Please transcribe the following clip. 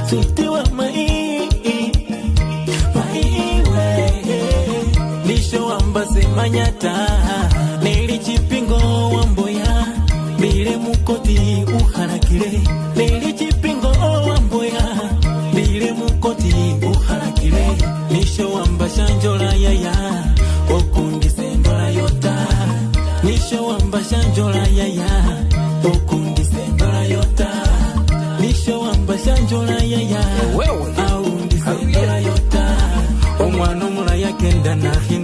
Sweetie wa maiwe Nisho wambase manyata Nilichipingo wamboya Bile mukoti uharakile Nilichipingo wamboya Bile mukoti uharakile Nisho wambasha njola yaya Okundi sendola yota Nisho wambasha njola yaya Okundi sendola yota Nisho wambasha njola yaya Aundi sendola yota Omwana mula yakenda nahi